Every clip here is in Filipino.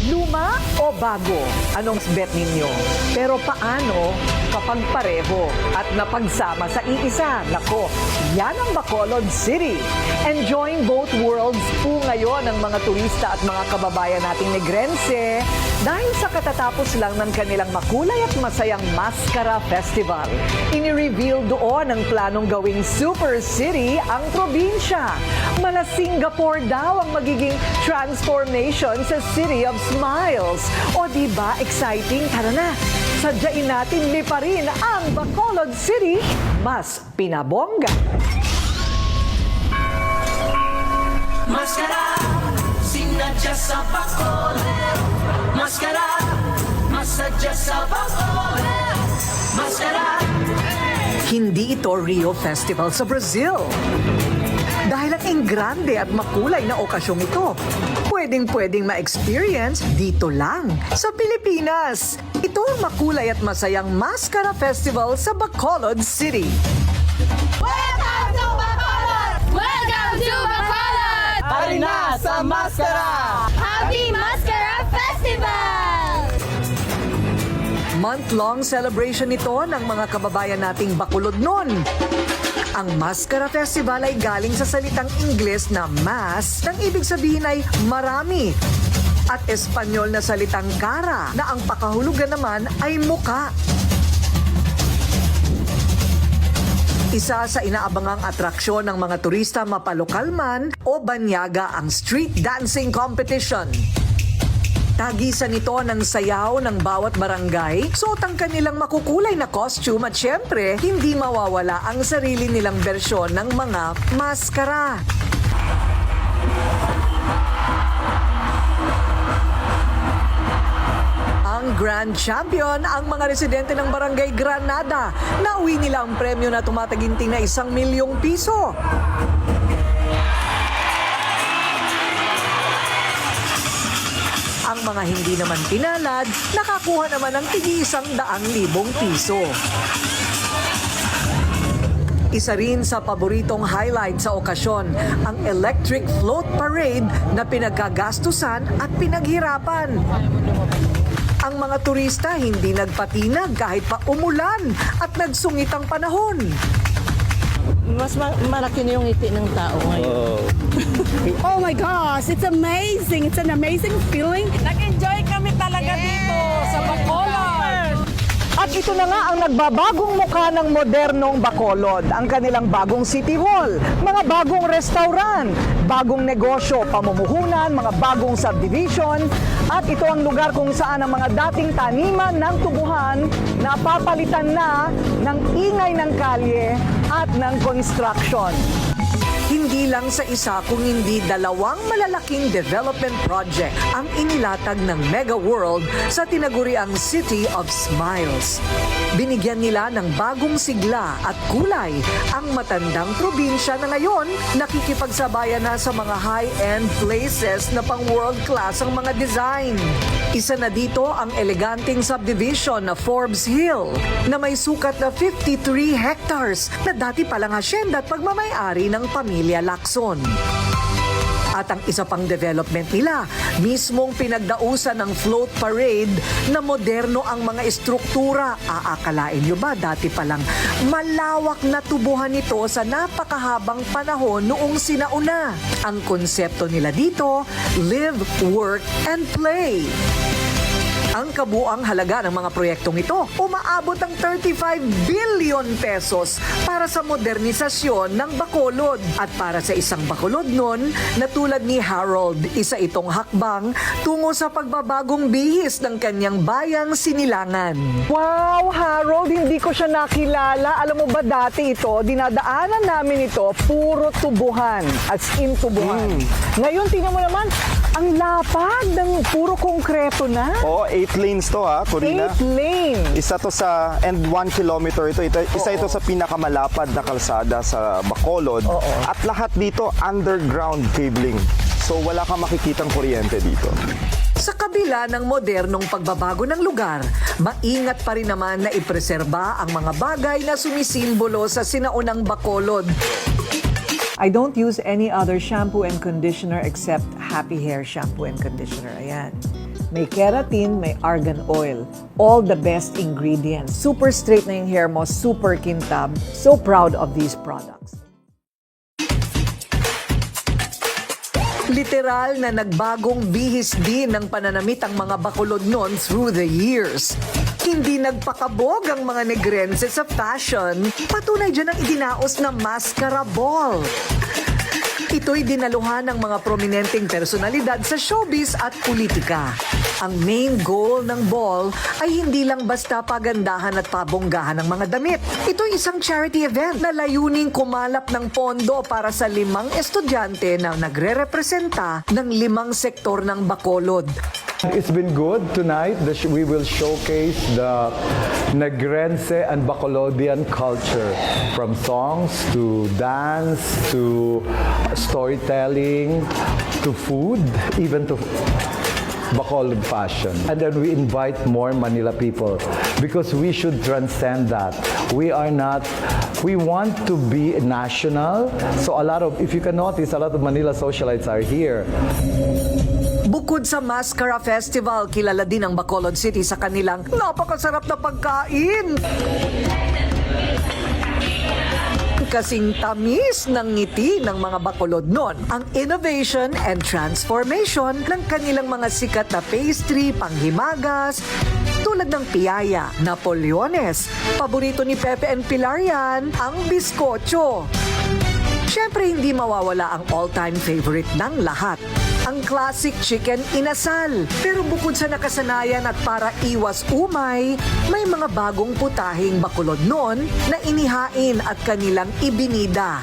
Luma o bago? Anong bet ninyo? Pero paano kapag pareho at napagsama sa iisa? Nako, yan ang Bacolod City. Enjoying both worlds po ngayon ang mga turista at mga kababayan nating Negrense dahil sa katatapos lang ng kanilang makulay at masayang Mascara Festival. Ini-reveal doon ang planong gawing super city ang probinsya. Mala Singapore daw ang magiging transformation sa City of Smiles. O di ba exciting? Tara na! Sadyain natin liparin ang Bacolod City mas pinabongga. Mascara, sinadya sa Bacolod. Mascara, masadya sa Bacolod. Mascara. Hindi ito Rio Festival sa Brazil. Dahil ang engrande at makulay na okasyong ito, pwedeng ma-experience dito lang sa Pilipinas. Ito ang makulay at masayang Mascara Festival sa Bacolod City. Welcome to Bacolod! Welcome to Bacolod! Tari na sa Mascara! Happy Mascara Festival! Month-long celebration ito ng mga kababayan nating Bacolod noon. Ang Mascara Festival ay galing sa salitang Ingles na mas, nang ibig sabihin ay marami. At Espanyol na salitang cara, na ang pakahulugan naman ay muka. Isa sa inaabangang atraksyon ng mga turista mapalokal man o banyaga ang street dancing competition. Tagisan nito ng sayaw ng bawat barangay, suot ang kanilang makukulay na costume at syempre, hindi mawawala ang sarili nilang bersyon ng mga maskara. Ang Grand Champion ang mga residente ng Barangay Granada. Nauwi nila ang premyo na tumataginting na 1,000,000 piso. Ang mga hindi naman pinalad, nakakuha naman ng tig 100,000 piso. Isa rin sa paboritong highlight sa okasyon, ang Electric Float Parade na pinagkagastusan at pinaghirapan. Ang mga turista hindi nagpatinag kahit pa umulan at nagsungit ang panahon. Mas malaki na yung ngiti ng tao ngayon. Oh my gosh, it's amazing. It's an amazing feeling. Nag-enjoy kami talaga dito sa Bacolod. At ito na nga ang nagbabagong mukha ng modernong Bacolod, ang kanilang bagong City Hall, mga bagong restaurant, bagong negosyo, pamumuhunan, mga bagong subdivision, at ito ang lugar kung saan ang mga dating taniman ng tubuhan napapalitan na ng ingay ng kalye at ng construction. Hindi lang sa isa kung hindi dalawang malalaking development project ang inilatag ng Mega World sa tinaguriang City of Smiles. Binigyan nila ng bagong sigla at kulay ang matandang probinsya na ngayon nakikipagsabayan na sa mga high-end places na pang world class ang mga design. Isa na dito ang eleganteng subdivision na Forbes Hill na may sukat na 53 hectares na dati palang hasyenda at pagmamayari ng pamilya Lacson. At ang isa pang development nila, mismong pinagdausan ng float parade na moderno ang mga estruktura. Aakalain nyo ba dati palang malawak na tubuhan nito sa napakahabang panahon noong sinauna. Ang konsepto nila dito, live, work, and play. Ang kabuang halaga ng mga proyektong ito umaabot ng 35 billion pesos para sa modernisasyon ng Bacolod. At para sa isang Bacolod nun, na tulad ni Harold, isa itong hakbang tungo sa pagbabagong bihis ng kanyang bayang Sinilangan. Wow, Harold, hindi ko siya nakilala. Alam mo ba dati ito, dinadaanan namin ito, puro tubuhan, as in tubuhan. Ngayon, tingnan mo naman, ang lapad ng puro konkreto na. Oo, 8 lanes to ha, Corina. 8 lane. Isa to sa, and 1 kilometer ito. Isa ito sa pinakamalapad na kalsada sa Bacolod. At lahat dito underground cabling. So wala kang makikitang kuryente dito. Sa kabila ng modernong pagbabago ng lugar, maingat pa rin naman na ipreserba ang mga bagay na sumisimbolo sa sinaunang Bacolod. I don't use any other shampoo and conditioner except Happy Hair Shampoo and Conditioner. Ayan. May keratin, may argan oil. All the best ingredients. Super straight na yung hair mo, super kintab. So proud of these products. Literal na nagbagong bihis din ng pananamit ang mga Bacolod noon through the years. Hindi nagpakabog ang mga negrense sa fashion, patunay dyan ang idinaos na Mascara Ball. Ito'y dinaluhan ng mga prominenteng personalidad sa showbiz at politika. Ang main goal ng ball ay hindi lang basta pagandahan at pabonggahan ng mga damit. Ito'y isang charity event na layuning kumalap ng pondo para sa 5 estudyante na nagre-representa ng 5 sektor ng Bacolod. It's been good tonight. We will showcase the Negrense and Bacolodian culture, from songs to dance to storytelling to food, even to Bacolod fashion. And then we invite more Manila people because we should transcend that. We want to be national. So if you can notice, a lot of Manila socialites are here. Bukod sa Mascara Festival, kilala din ang Bacolod City sa kanilang napakasarap na pagkain. Kasing tamis ng ngiti ng mga Bacolod noon ang innovation and transformation ng kanilang mga sikat na pastry, panghimagas, tulad ng piyaya, Napoleones, paborito ni Pepe and Pilar yan, ang biskotso. Siyempre, hindi mawawala ang all-time favorite ng lahat, ang classic chicken inasal. Pero bukod sa nakasanayan at para iwas umay, may mga bagong putahing Bacolod noon na inihain at kanilang ibinida.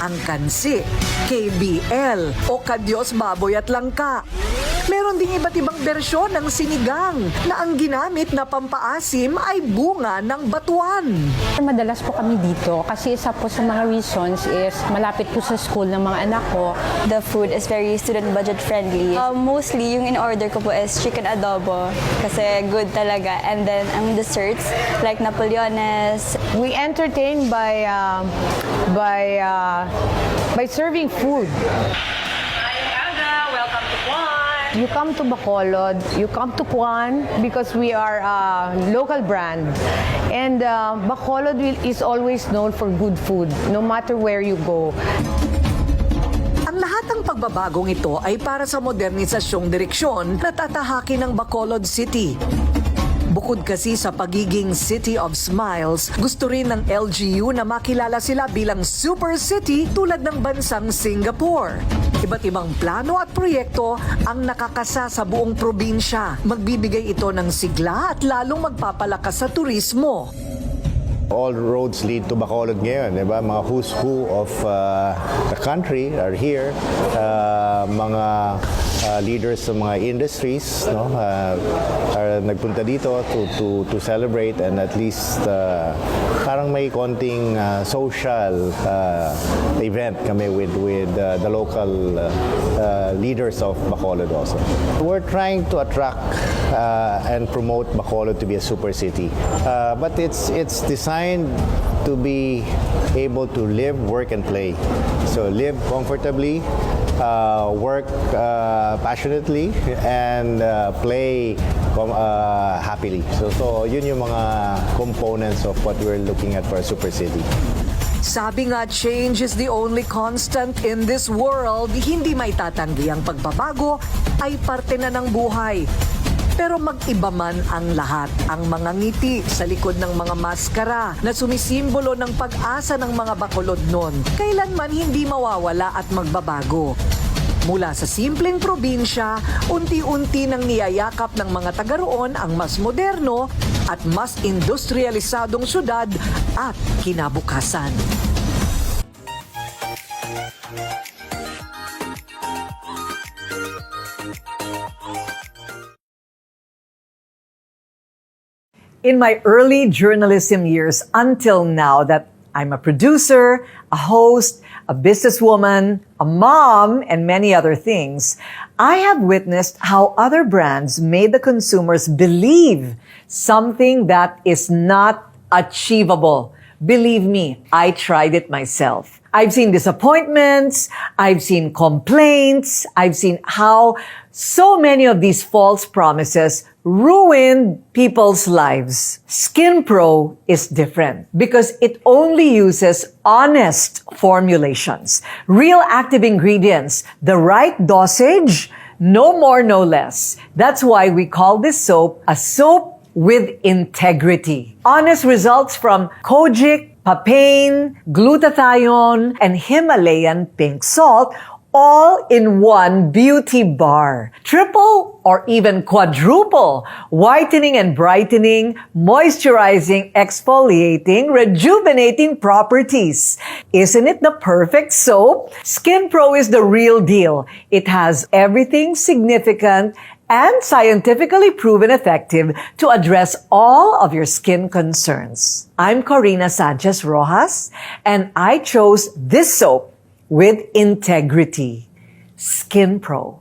Ang kansi, KBL o Kadyos Baboy at Langka. Meron ding iba't ibang bersyon ng sinigang na ang ginamit na pampaasim ay bunga ng batuan. Madalas po kami dito kasi isa po sa mga reasons is malapit po sa school ng mga anak ko. The food is very student budget friendly. Mostly, yung in-order ko po is chicken adobo kasi good talaga. And then, ang desserts like Napoleones. We entertain by serving food. You come to Bacolod, you come to Puan because we are a local brand. And Bacolod is always known for good food, no matter where you go. Ang lahat ng pagbabagong ito ay para sa modernisasyong direksyon na tatahakin ng Bacolod City. Bukod kasi sa pagiging City of Smiles, gusto rin ng LGU na makilala sila bilang super city tulad ng bansang Singapore. Iba't ibang plano at proyekto ang nakakasa sa buong probinsya. Magbibigay ito ng sigla at lalong magpapalakas sa turismo. All roads lead to Bacolod ngayon, di ba? Mga who's who of the country are here. Mga leaders sa mga industries, no, are nagpunta dito to celebrate and at least parang may konting social event kami with the local leaders of Bacolod also. We're trying to attract and promote Bacolod to be a super city, but it's designed to be able to live, work, and play. So live comfortably, work passionately, and play happily. So yun yung mga components of what we're looking at for a super city. Sabi nga, change is the only constant in this world. Hindi may tatanggi ang pagbabago ay parte na ng buhay. Pero mag-iba man ang lahat, ang mga ngiti sa likod ng mga maskara na sumisimbolo ng pag-asa ng mga Bacolod noon, kailanman hindi mawawala at magbabago. Mula sa simpleng probinsya, unti-unti nang niyayakap ng mga taga roon ang mas moderno at mas industrialisadong syudad at kinabukasan. In my early journalism years until now that I'm a producer, a host, a businesswoman, a mom, and many other things, I have witnessed how other brands made the consumers believe something that is not achievable. Believe me, I tried it myself. I've seen disappointments, I've seen complaints, I've seen how so many of these false promises ruined people's lives. Skin Pro is different because it only uses honest formulations, real active ingredients, the right dosage, no more, no less. That's why we call this soap a soap with integrity. Honest results from kojic, papain, glutathione, and Himalayan pink salt, all in one beauty bar. Triple or even quadruple whitening and brightening, moisturizing, exfoliating, rejuvenating properties. Isn't it the perfect soap? Skin Pro is the real deal. It has everything significant and scientifically proven effective to address all of your skin concerns. I'm Corina Sanchez Rojas, and I chose this soap with integrity. Skin Pro.